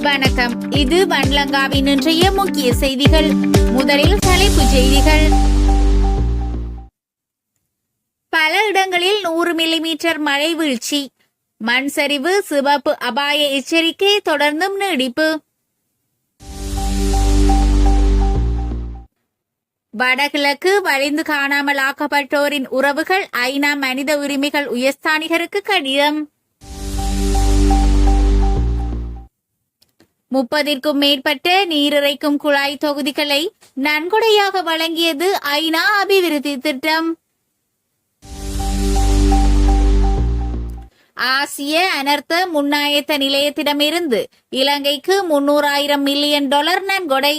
வணக்கம். இது வன்லங்காவின் இன்றைய முக்கிய செய்திகள். முதலில் தலைப்புச் செய்திகள். பல இடங்களில் 100 மில்லிமீட்டர் மழை வீழ்ச்சி. மண் சரிவு, சிவப்பு அபாய எச்சரிக்கை தொடர்ந்தும் நீடிப்பு. வடகிழக்கு வலிந்து காணாமல் ஆக்கப்பட்டோரின் உறவுகள் ஐநா மனித உரிமைகள் உயர்ஸ்தானிகருக்கு கடிதம். 30க்கும் மேற்பட்ட நீரிறைக்கும் குழாய் தொகுதிகளை நன்கொடையாக வழங்கியது ஐநா அபிவிருத்தி திட்டம். ஆசிய அனர்த்த முன்னாயத்த நிலையத்திடமிருந்து இலங்கைக்கு 300,000 மில்லியன் டாலர் நன்கொடை.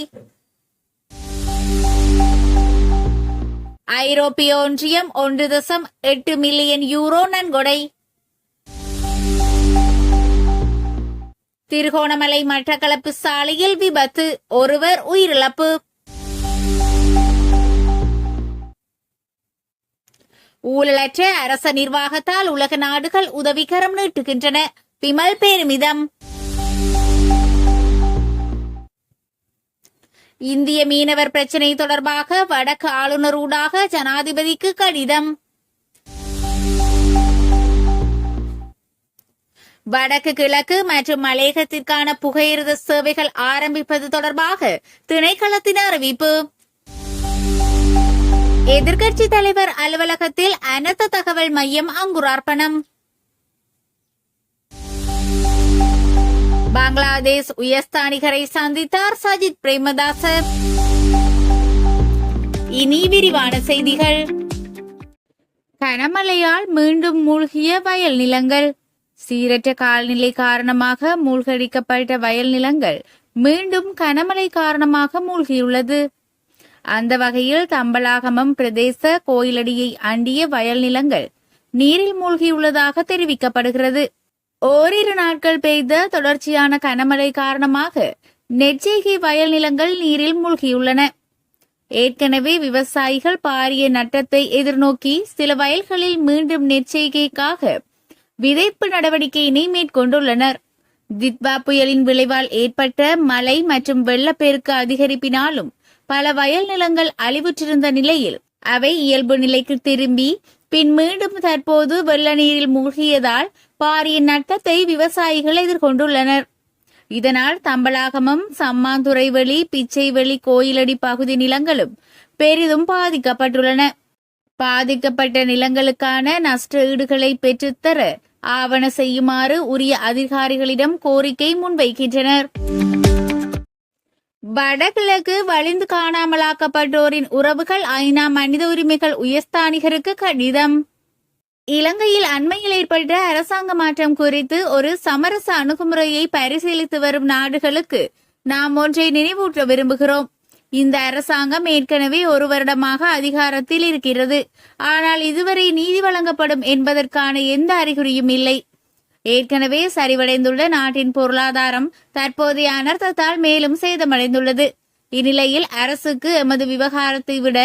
ஐரோப்பிய ஒன்றியம் 1.8 மில்லியன் யூரோ நன்கொடை. திருகோணமலை மட்டக்களப்பு சாலையில் விபத்து, ஒருவர் உயிரிழப்பு. ஊழலற்ற அரச நிர்வாகத்தால் உலக நாடுகள் உதவிக்கரம் நீட்டுகின்றன. விமல் பெருமிதம். இந்திய மீனவர் பிரச்சினை தொடர்பாக வடக்கு ஆளுநர் ஊடாக ஜனாதிபதிக்கு கடிதம். வடக்கு கிழக்கு மற்றும் மலையகத்திற்கான புகையிரத சேவைகள் ஆரம்பிப்பது தொடர்பாக திணைக்களத்தின் அறிவிப்பு. எதிர்க்கட்சி தலைவர் அலுவலகத்தில் அனர்த்த தகவல் மையம் அங்குரார்ப்பணம். பங்களாதேஷ் உயர்ஸ்தானிகரை சந்தித்தார் சஜித் பிரேமதாச. இனி விரிவான செய்திகள். கனமழையால் மீண்டும் மூழ்கிய வயல் நிலங்கள். சீரற்ற காலநிலை காரணமாக மூழ்கடிக்கப்பட்ட வயல் நிலங்கள் மீண்டும் கனமழை காரணமாக மூழ்கியுள்ளது. அந்த வகையில் தம்பலாகமம் பிரதேச கோயிலடியை அண்டிய வயல் நிலங்கள் நீரில் மூழ்கியுள்ளதாக தெரிவிக்கப்படுகிறது. ஓரிரு நாட்கள் பெய்த தொடர்ச்சியான கனமழை காரணமாக நெற்செய்கை வயல் நிலங்கள் நீரில் மூழ்கியுள்ளன. ஏற்கனவே விவசாயிகள் பாரிய நட்டத்தை எதிர்நோக்கி சில வயல்களில் மீண்டும் நெற்செய்கைக்காக விதைப்பு நடவடிக்கையினை மேற்கொண்டுள்ளனர். தித்வா புயலின் விளைவால் ஏற்பட்ட மழை மற்றும் வெள்ளப்பெருக்கு அதிகரிப்பினாலும் பல வயல் நிலங்கள் அழிவுற்றிருந்த நிலையில் அவை இயல்பு நிலைக்கு திரும்பி பின் மீண்டும் தற்போது வெள்ள நீரில் மூழ்கியதால் பாரிய நட்டத்தை விவசாயிகள் எதிர்கொண்டுள்ளனர். இதனால் தம்பலாகமம், சம்மாந்துறைவெளி, பிச்சைவெளி கோயிலடி பகுதி நிலங்களும் பெரிதும் பாதிக்கப்பட்டுள்ளன. பாதிக்கப்பட்ட நிலங்களுக்கான நஷ்ட ஈடுகளை பெற்றுத்தர ஆவண செய்யுமாறு உரிய அதிகாரிகளிடம் கோரிக்கை முன்வைக்கின்றனர். வடகிழக்கு வலிந்து காணாமலாக்கப்பட்டோரின் உறவுகள் ஐநா மனித உரிமைகள் உயர்ஸ்தானிகருக்கு கடிதம். இலங்கையில் அண்மையில் ஏற்பட்ட அரசாங்க மாற்றம் குறித்து ஒரு சமரச அணுகுமுறையை பரிசீலித்து வரும் நாடுகளுக்கு நாம் ஒன்றை நினைவூட்ட விரும்புகிறோம். இந்த அரசாங்கம் ஏற்கனவே ஒரு வருடமாக அதிகாரத்தில் இருக்கிறது. ஆனால் இதுவரை நீதி வழங்கப்படும் என்பதற்கான எந்த அறிகுறியும் இல்லை. ஏற்கனவே சரிவடைந்துள்ள நாட்டின் பொருளாதாரம் தற்போதைய அனர்த்தத்தால் மேலும் சேதமடைந்துள்ளது. இந்நிலையில் அரசுக்கு எமது விவகாரத்தை விட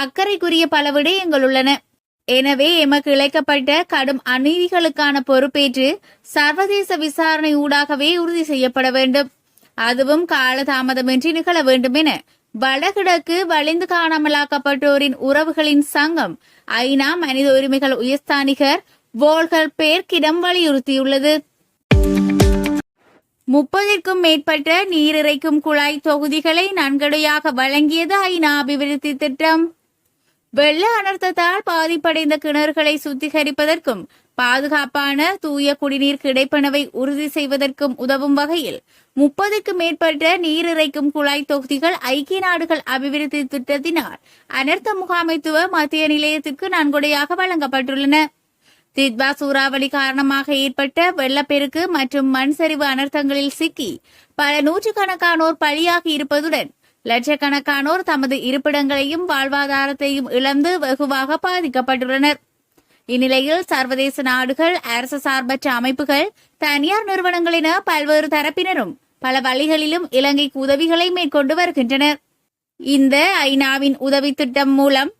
அக்கறைக்குரிய பல விடயங்கள் உள்ளன. எனவே எமக்கு இழைக்கப்பட்ட கடும் அநீதிகளுக்கான பொறுப்பேற்று சர்வதேச விசாரணை ஊடாகவே உறுதி செய்யப்பட வேண்டும். அதுவும் காலதாமதமின்றி நிகழ வேண்டும் என வடகிழக்கு வலிந்து காணாமலாக்கப்பட்டோரின் உறவுகளின் சங்கம் ஐநா மனித உரிமைகள் உயர்ஸ்தானிகர் வோல்கர் பேர்க்கிடம் வலியுறுத்தியுள்ளது. 30க்கும் மேற்பட்ட நீரிறைக்கும் குழாய் தொகுதிகளை நன்கொடையாக வழங்கியது ஐநா அபிவிருத்தி திட்டம். வெள்ள அனர்த்தத்தால் பாதிப்படைந்த கிணறுகளை சுத்திகரிப்பதற்கும் பாதுகாப்பான தூய குடிநீர் கிடைப்பனவை உறுதி செய்வதற்கும் உதவும் வகையில் 30க்கும் மேற்பட்ட நீரிறைக்கும் குழாய் தொகுதிகள் ஐக்கிய நாடுகள் அபிவிருத்தி திட்டத்தினால் அனர்த்த முகாமைத்துவ மத்திய நிலையத்திற்கு நன்கொடையாக வழங்கப்பட்டுள்ளன. தித்வா சூறாவளி காரணமாக ஏற்பட்ட வெள்ளப்பெருக்கு மற்றும் மண் சரிவு அனர்த்தங்களில் சிக்கி பல நூற்றுக்கணக்கானோர் பலியாகி இருப்பதுடன் லட்சக்கணக்கானோர் தமது இருப்பிடங்களையும் வாழ்வாதாரத்தையும் இழந்து வெகுவாக பாதிக்கப்பட்டுள்ளனர். இந்நிலையில் சர்வதேச நாடுகள், அரசு சார்பற்ற அமைப்புகள், தனியார் நிறுவனங்கள் என பல்வேறு தரப்பினரும் பல வழிகளிலும் இலங்கைக்கு உதவிகளை மேற்கொண்டு வருகின்றனர். இந்த ஐநாவின் உதவி திட்டம் மூலம்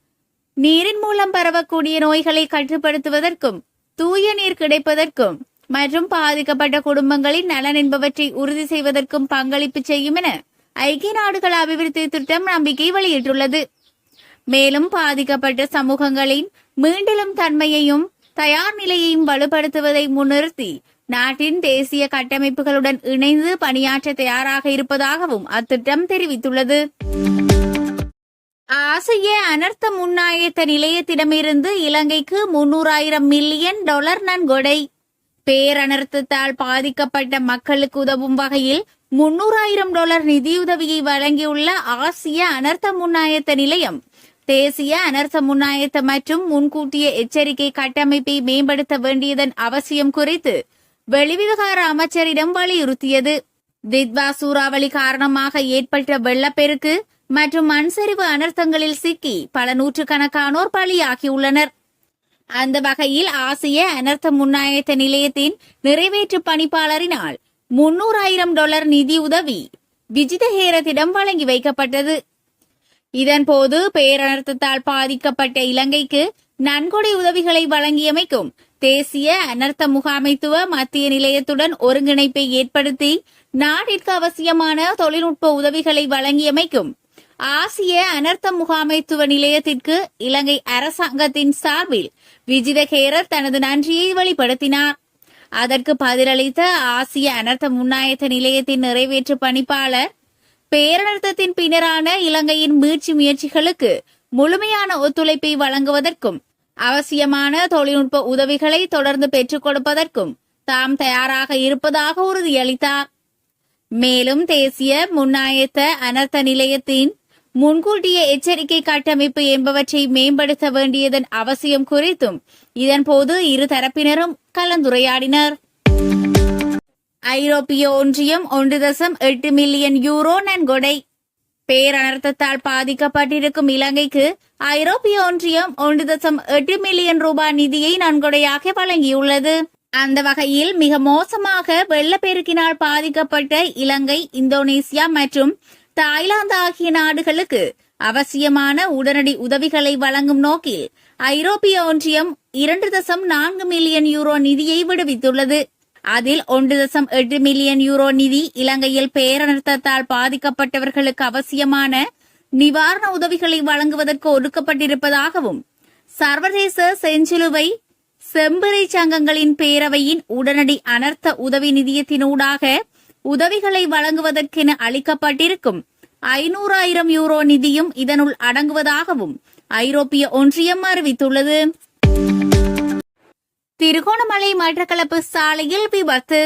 நீரின் மூலம் பரவக்கூடிய நோய்களை கட்டுப்படுத்துவதற்கும் தூய நீர் கிடைப்பதற்கும் மற்றும் பாதிக்கப்பட்ட குடும்பங்களின் நலன் என்பவற்றை உறுதி செய்வதற்கும் பங்களிப்பு செய்யும் என ஐக்கிய நாடுகள் அபிவிருத்தி திட்டம் நம்பிக்கை வெளியிட்டுள்ளது. மேலும் பாதிக்கப்பட்ட சமூகங்களின் மீண்டெழும் தன்மையையும் தயார் நிலையையும் வலுப்படுத்துவதை முன்னிறுத்தி நாட்டின் தேசிய கட்டமைப்புகளுடன் இணைந்து பணியாற்ற தயாராக இருப்பதாகவும் அத்திட்டம் தெரிவித்துள்ளது. ஆசிய அனர்த்த முன்னாயத்த நிலையத்திடமிருந்து இலங்கைக்கு 300,000 மில்லியன் டாலர் நன்கொடை. பேரனர்த்தத்தால் பாதிக்கப்பட்ட மக்களுக்கு உதவும் வகையில் 300,000 டாலர் நிதியுதவியை வழங்கியுள்ள ஆசிய அனர்த்த முன்னாயத்த நிலையம் தேசிய அனர்த்த முன்னாயத்த மற்றும் முன்கூட்டிய எச்சரிக்கை கட்டமைப்பை மேம்படுத்த வேண்டியதன் அவசியம் குறித்து வெளிவிவகார அமைச்சரிடம் வலியுறுத்தியது. தித்வா சூறாவளி காரணமாக ஏற்பட்ட வெள்ளப்பெருக்கு மற்றும் மண்சரிவு அனர்த்தங்களில் சிக்கி பல நூற்றுக்கணக்கானோர் பலியாகியுள்ளனர். அந்த வகையில் ஆசிய அனர்த்த முன்னாயத்த நிலையத்தின் நிறைவேற்று பணிப்பாளரினால் 300,000 டாலர் நிதி உதவி விஜித ஹேரத்திடம் வழங்கி வைக்கப்பட்டது. இதன்போது பேரனர்த்தத்தால் பாதிக்கப்பட்ட இலங்கைக்கு நன்கொடை உதவிகளை வழங்கியமைக்கும் தேசிய அனர்த்த முகாமைத்துவ மத்திய நிலையத்துடன் ஒருங்கிணைப்பை ஏற்படுத்தி நாட்டிற்கு அவசியமான தொழில்நுட்ப உதவிகளை வழங்கியமைக்கும் ஆசிய அனர்த்த முகாமைத்துவ நிலையத்திற்கு இலங்கை அரசாங்கத்தின் சார்பில் விஜித ஹேரத் தனது நன்றியை வெளிப்படுத்தினார். அதற்கு பதிலளித்த ஆசிய அனர்த்த முன்னாயத்த நிலையத்தின் நிறைவேற்று பணிப்பாளர் பேரனர்த்தத்தின் பின்னரான இலங்கையின் மீட்சி முயற்சிகளுக்கு முழுமையான ஒத்துழைப்பை வழங்குவதற்கும் அவசியமான தொழில்நுட்ப உதவிகளை தொடர்ந்து பெற்றுக் கொடுப்பதற்கும் தாம் தயாராக இருப்பதாக உறுதியளித்தார். மேலும் தேசிய முன்னாயத்த அனர்த்த நிலையத்தின் முன்கூட்டிய எச்சரிக்கை கட்டமைப்பு என்பவற்றை மேம்படுத்த வேண்டியதன் அவசியம் குறித்தும் இதன்போது இரு தரப்பினரும் கலந்துரையாடினர். ஐரோப்பிய ஒன்றியம் 1.8 மில்லியன் யூரோ நன்கொடை. பேரனர்த்தத்தால் பாதிக்கப்பட்டிருக்கும் இலங்கைக்கு ஐரோப்பிய ஒன்றியம் 1.8 மில்லியன் ரூபாய் நிதியை நன்கொடையாக வழங்கியுள்ளது. அந்த வகையில் மிக மோசமாக வெள்ளப்பெருக்கினால் பாதிக்கப்பட்ட இலங்கை, இந்தோனேசியா மற்றும் தாய்லாந்து ஆகிய நாடுகளுக்கு அவசியமான உடனடி உதவிகளை வழங்கும் நோக்கில் ஐரோப்பிய ஒன்றியம் 2.4 மில்லியன் யூரோ நிதியை விடுவித்துள்ளது. அதில் 1.8 மில்லியன் யூரோ நிதி இலங்கையில் பேரனர்த்தத்தால் பாதிக்கப்பட்டவர்களுக்கு அவசியமான நிவாரண உதவிகளை வழங்குவதற்கு ஒதுக்கப்பட்டிருப்பதாகவும் சர்வதேச செஞ்சிலுவை செம்பிறை சங்கங்களின் பேரவையின் உடனடி அனர்த்த உதவி நிதியத்தினூடாக உதவிகளை வழங்குவதற்கென அளிக்கப்பட்டிருக்கும் 500,000 யூரோ நிதியும் இதனுள் அடங்குவதாகவும் ஐரோப்பிய ஒன்றியம் அறிவித்துள்ளது. திருகோணமலை மட்டக்களப்பு சாலையில் விபத்து.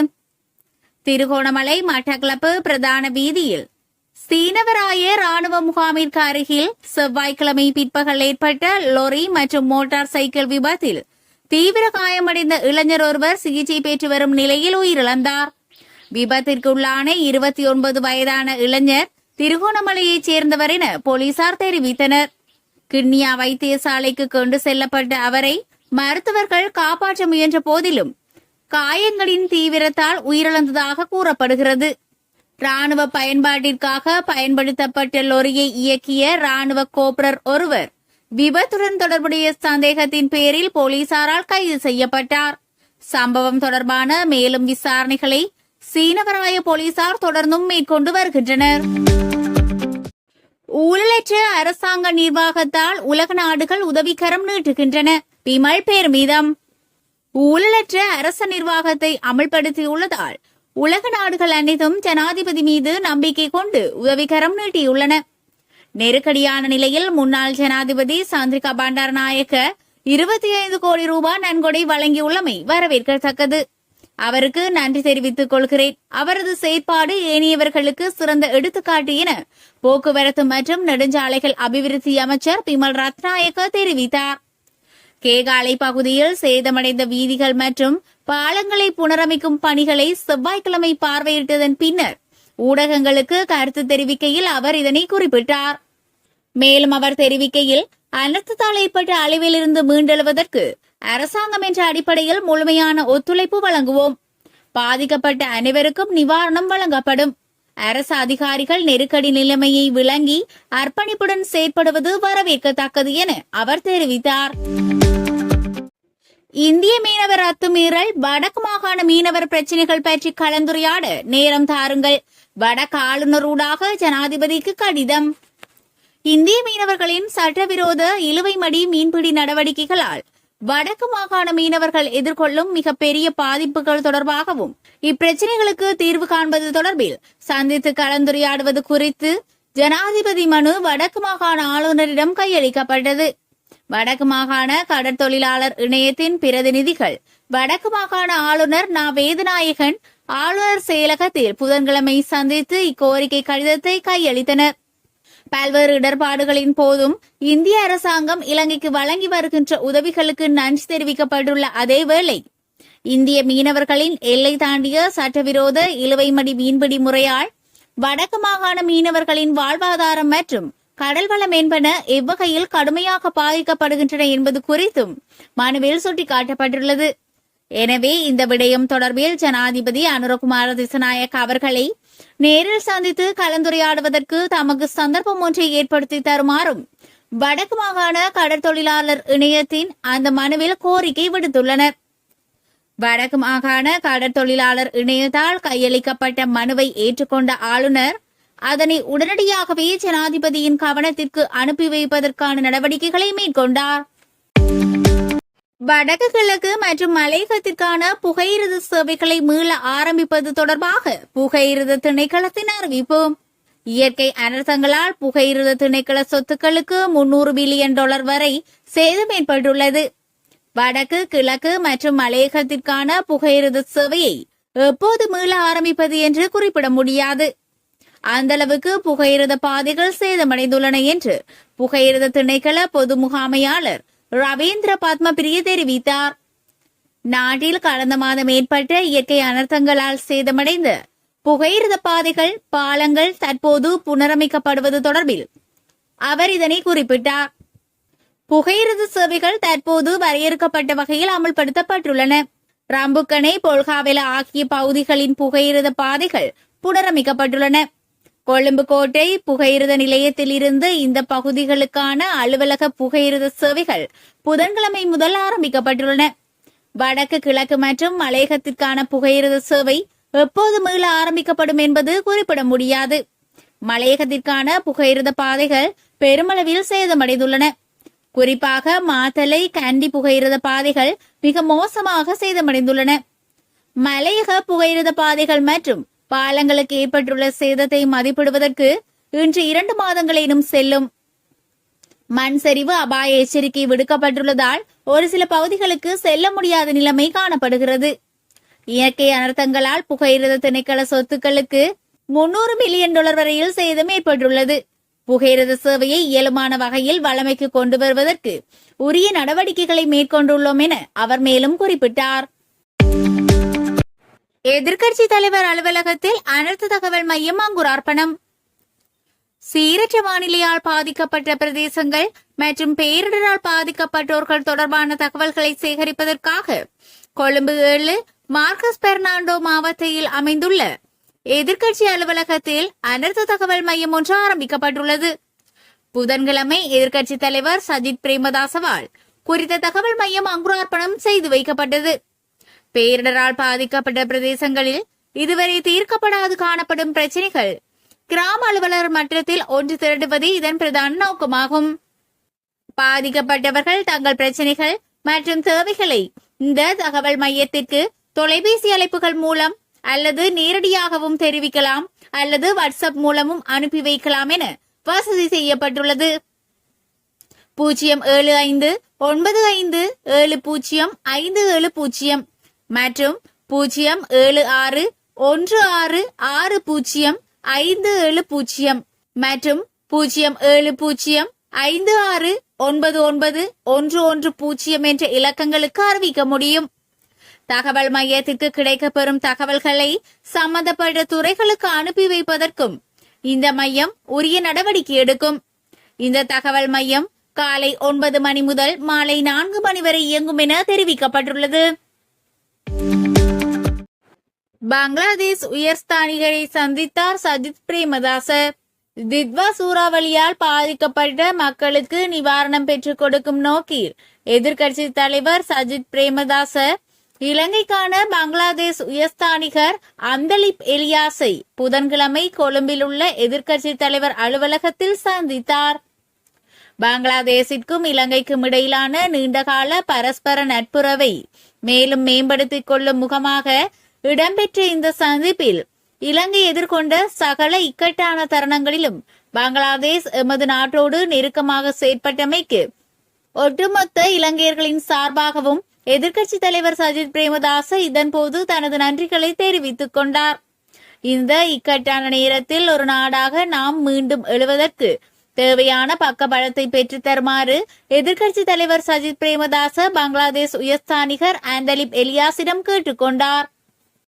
திருகோணமலை மட்டக்களப்பு பிரதான வீதியில் சீனவராய ராணுவ முகாமிற்கு அருகில் செவ்வாய்க்கிழமை பிற்பகல் ஏற்பட்ட லொரி மற்றும் மோட்டார் சைக்கிள் விபத்தில் தீவிர காயமடைந்த இளைஞர் ஒருவர் சிகிச்சை பெற்று வரும் நிலையில் உயிரிழந்தார். விபத்திற்குள்ளான 29 வயதான இளைஞர் திருகோணமலையைச் சேர்ந்தவர் என போலீசார் தெரிவித்தனர். கிண்ணியா வைத்தியசாலைக்கு கொண்டு செல்லப்பட்ட அவரை மருத்துவர்கள் காப்பாற்ற முயன்ற போதிலும் காயங்களின் தீவிரத்தால் உயிரிழந்ததாக கூறப்படுகிறது. ராணுவ பயன்பாட்டிற்காக பயன்படுத்தப்பட்ட லொரியை இயக்கிய ராணுவ கோப்ரர் ஒருவர் விபத்துடன் தொடர்புடைய சந்தேகத்தின் பேரில் போலீசாரால் கைது செய்யப்பட்டார். சம்பவம் தொடர்பான மேலும் விசாரணைகளை சீனவராய போலீசார் தொடர்ந்தும் மேற்கொண்டு வருகின்றனர். ஊழலற்ற அரசாங்க நிர்வாகத்தால் உலக நாடுகள் உதவிக்கரம் நீட்டுகின்றன. பிமல் பெருமிதம். ஊழலற்ற அரச நிர்வாகத்தை அமல்படுத்தியுள்ளதால் உலக நாடுகள் அனைத்தும் ஜனாதிபதி மீது நம்பிக்கை கொண்டு உதவிக்கரம் நீட்டியுள்ளன. நெருக்கடியான நிலையில் முன்னாள் ஜனாதிபதி சந்திரிகா பண்டாரநாயக்க 25 கோடி ரூபாய் நன்கொடை வழங்கியுள்ளமை வரவேற்கத்தக்கது. அவருக்கு நன்றி தெரிவித்துக் கொள்கிறேன். அவரது செயற்பாடு ஏனையவர்களுக்கு சிறந்த எடுத்துக்காட்டு என போக்குவரத்து மற்றும் நெடுஞ்சாலைகள் அபிவிருத்தி அமைச்சர் பிமல் ரத்நாயக்க தெரிவித்தார். கேகாலை பகுதியில் சேதமடைந்த வீதிகள் மற்றும் பாலங்களை புனரமைக்கும் பணிகளை செவ்வாய்க்கிழமை பார்வையிட்டதன் பின்னர் ஊடகங்களுக்கு கருத்து தெரிவிக்கையில் அவர் இதனை குறிப்பிட்டார். மேலும் அவர் தெரிவிக்கையில் அனர்த்தத்தால் ஏற்பட்ட அழிவிலிருந்து மீண்டெழுவதற்கு அரசாங்கம் என்ற அடிப்படையில் முழுமையான ஒத்துழைப்பு வழங்குவோம். பாதிக்கப்பட்ட அனைவருக்கும் நிவாரணம் வழங்கப்படும். அரசு அதிகாரிகள் நெருக்கடி நிலைமையை விளங்கி அர்ப்பணிப்புடன் செயற்படுவது வரவேற்கத்தக்கது என அவர் தெரிவித்தார். இந்திய மீனவர் அத்துமீறல், வடக்கு மாகாண மீனவர் பிரச்சினைகள் பற்றி கலந்துரையாட நேரம் தாருங்கள். வடக்கு ஆளுநரூடாக ஜனாதிபதிக்கு கடிதம். இந்திய மீனவர்களின் சட்டவிரோத இழுவைமடி மீன்பிடி நடவடிக்கைகளால் வடக்கு மாகாண மீனவர்கள் எதிர்கொள்ளும் மிகப்பெரிய பாதிப்புகள் தொடர்பாகவும் இப்பிரச்சினைகளுக்கு தீர்வு காண்பது தொடர்பில் சந்தித்து கலந்துரையாடுவது குறித்து ஜனாதிபதி மனு வடக்கு மாகாண ஆளுநரிடம் கையளிக்கப்பட்டது. வடக்கு மாகாண கடற்தொழிலாளர் இணையத்தின் பிரதிநிதிகள் வடக்கு மாகாண ஆளுநர் நா. வேதநாயகன் ஆளுநர் செயலகத்தில் புதன்கிழமை சந்தித்து இக்கோரிக்கை கடிதத்தை கையளித்தனர். பல்வேறு இடர்பாடுகளின் போதும் இந்திய அரசாங்கம் இலங்கைக்கு வழங்கி வருகின்ற உதவிகளுக்கு நன்றி தெரிவிக்கப்பட்டுள்ள அதேவேளை இந்திய மீனவர்களின் எல்லை தாண்டிய சட்டவிரோத இழுவைமடி மீன்பிடி முறையால் வடக்கு மாகாண மீனவர்களின் வாழ்வாதாரம் மற்றும் கடல்வளம் என்பன எவ்வகையில் கடுமையாக பாதிக்கப்படுகின்றன என்பது குறித்தும் மனுவில் சுட்டிக்காட்டப்பட்டுள்ளது. எனவே இந்த விடயம் தொடர்பில் ஜனாதிபதி அனுரகுமார திசாநாயக்க அவர்களை நேரில் சந்தித்து கலந்துரையாடுவதற்கு தமக்கு சந்தர்ப்பம் ஒன்றை ஏற்படுத்தி தருமாறும் வடக்கு மாகாண கடற்தொழிலாளர் இணையத்தின் அந்த மனுவில் கோரிக்கை விடுத்துள்ளனர். வடக்கு மாகாண கடற்தொழிலாளர் இணையத்தால் கையளிக்கப்பட்ட மனுவை ஏற்றுக்கொண்ட ஆளுநர் அதனை உடனடியாகவே ஜனாதிபதியின் கவனத்திற்கு அனுப்பி வைப்பதற்கான நடவடிக்கைகளை மேற்கொண்டார். வடக்கு கிழக்கு மற்றும் மலையகத்திற்கான புகையிரத சேவைகளை மீள ஆரம்பிப்பது தொடர்பாக புகையிரத திணைக்களத்தின் அறிவிப்பு. இயற்கை அனர்த்தங்களால் புகையிரத திணைக்கள சொத்துக்களுக்கு $300 பில்லியன் வரை சேதம் ஏற்பட்டுள்ளது. வடக்கு கிழக்கு மற்றும் மலையகத்திற்கான புகையிரத சேவையை எப்போது மீள ஆரம்பிப்பது என்று குறிப்பிட முடியாது. அந்த அளவுக்கு புகையிரத பாதைகள் சேதமடைந்துள்ளன என்று புகையிரத திணைக்கள பொது முகாமையாளர் ரவீந்திர பத்மபிரிய தெரிவித்தார். நாட்டில் கடந்த மாதம் ஏற்பட்ட இயற்கை அனர்த்தங்களால் சேதமடைந்த புகையிரத பாதைகள், பாலங்கள் தற்போது புனரமைக்கப்படுவது தொடர்பில் அவர் இதனை குறிப்பிட்டார். புகையிரத சேவைகள் தற்போது வரையறுக்கப்பட்ட வகையில் அமல்படுத்தப்பட்டுள்ளன. ரம்புக்கனை, பொல்காவெல ஆகிய பகுதிகளின் புகையிரத பாதைகள் புனரமைக்கப்பட்டுள்ளன. கொழும்பு கோட்டை புகையிரத நிலையத்தில் இருந்து இந்த பகுதிகளுக்கான அலுவலக புகையிரத சேவைகள் புதன்கிழமை முதல் ஆரம்பிக்கப்பட்டுள்ளன. வடக்கு கிழக்கு மற்றும் மலையகத்திற்கான புகையிரத சேவை எப்போது மீள ஆரம்பிக்கப்படும் என்பது குறிப்பிட முடியாது. மலையகத்திற்கான புகையிரத பாதைகள் பெருமளவில் சேதமடைந்துள்ளன. குறிப்பாக மாத்தலை, கண்டி புகையிரத பாதைகள் மிக மோசமாக சேதமடைந்துள்ளன. மலையக புகையிரத பாதைகள் மற்றும் பாலங்களுக்கு ஏற்பட்டுள்ள சேதத்தை மதிப்பிடுவதற்கு இன்று 2 மாதங்களேனும் செல்லும். மண் சரிவு அபாய எச்சரிக்கை விடுக்கப்பட்டுள்ளதால் ஒரு சில பகுதிகளுக்கு செல்ல முடியாத நிலைமை காணப்படுகிறது. இயற்கை அனர்த்தங்களால் புகையிரத திணைக்கள சொத்துக்களுக்கு $300 பில்லியன் வரையில் சேதம் ஏற்பட்டுள்ளது. புகையிரத சேவையை இயலுமான வகையில் வழமைக்கு கொண்டு வருவதற்கு உரிய நடவடிக்கைகளை மேற்கொண்டுள்ளோம் என அவர் மேலும் குறிப்பிட்டார். எதிர்க்கட்சி தலைவர் அலுவலகத்தில் அனர்த்த தகவல் மையம் அங்குரார்ப்பணம். சீரற்ற வானிலையால் பாதிக்கப்பட்ட பிரதேசங்கள் மற்றும் பேரிடரால் பாதிக்கப்பட்டோர்கள் தொடர்பான தகவல்களை சேகரிப்பதற்காக கொழும்பு 7 மார்க்கஸ் பெர்னாண்டோ மாவட்டத்தில் அமைந்துள்ள எதிர்க்கட்சி அலுவலகத்தில் அனர்த்த தகவல் மையம் ஒன்று ஆரம்பிக்கப்பட்டுள்ளது. புதன்கிழமை எதிர்க்கட்சி தலைவர் சஜித் பிரேமதாசவால் குறித்த தகவல் மையம் அங்குரார்ப்பணம் செய்து வைக்கப்பட்டது. பேரிடரால் பாதிக்கப்பட்ட பிரதேசங்களில் இதுவரை தீர்க்கப்படாது காணப்படும் பிரச்சினைகள் கிராம அலுவலர் மட்டத்தில் ஒன்று திரட்டுவது இதன் பிரதான நோக்கமாகும். பாதிக்கப்பட்டவர்கள் தங்கள் பிரச்சினைகள் மற்றும் தேவைகளை இந்த தகவல் மையத்திற்கு தொலைபேசி அழைப்புகள் மூலம் அல்லது நேரடியாகவும் தெரிவிக்கலாம் அல்லது வாட்ஸ்அப் மூலமும் அனுப்பி வைக்கலாம் என வசதி செய்யப்பட்டுள்ளது. 07595705050 மற்றும் 07616605050 மற்றும் 07056991110 என்ற இலக்கங்களுக்கு அறிவிக்க முடியும். தகவல் மையத்திற்கு கிடைக்கப்பெறும் தகவல்களை சம்பந்தப்பட்ட துறைகளுக்கு அனுப்பி வைப்பதற்கும் இந்த மையம் உரிய நடவடிக்கை எடுக்கும். இந்த தகவல் மையம் காலை 9 மணி முதல் மாலை 4 மணி வரை இயங்கும் என தெரிவிக்கப்பட்டுள்ளது. பங்களாதேஷ் உயர்ஸ்தானிகரை சந்தித்தார் சஜித் பிரேமதாச. தித்வா சூறாவளியால் பாதிக்கப்பட்ட மக்களுக்கு நிவாரணம் பெற்றுக் கொடுக்கும் நோக்கில் எதிர்க்கட்சி தலைவர் சஜித் பிரேமதாச இலங்கைக்கான பங்களாதேஷ் உயர்ஸ்தானிகர் அந்தலிப் எலியாஸை புதன்கிழமை கொழும்பில் உள்ள எதிர்க்கட்சி தலைவர் அலுவலகத்தில் சந்தித்தார். பங்களாதேஷிற்கும் இலங்கைக்கும் இடையிலான நீண்டகால பரஸ்பர நட்புறவை மேலும் மேம்படுத்திக் கொள்ளும் முகமாக இடம்பெற்ற இந்த சந்திப்பில் இலங்கை எதிர்கொண்ட சகல இக்கட்டான தருணங்களிலும் பங்களாதேஷ் எமது நாட்டோடு நெருக்கமாக செயற்பட்டமைக்கு ஒட்டுமொத்த இலங்கையர்களின் சார்பாகவும் எதிர்க்கட்சி தலைவர் சஜித் பிரேமதாச இதன்போது தனது நன்றிகளை தெரிவித்துக் கொண்டார். இந்த இக்கட்டான நேரத்தில் ஒரு நாடாக நாம் மீண்டும் எழுவதற்கு தேவையான பக்கபலத்தை பெற்று தருமாறு எதிர்க்கட்சி தலைவர் சஜித் பிரேமதாச பங்களாதேஷ் உயர்ஸ்தானிகர் அந்தலிப் எலியாஸிடம் கேட்டுக்கொண்டார்.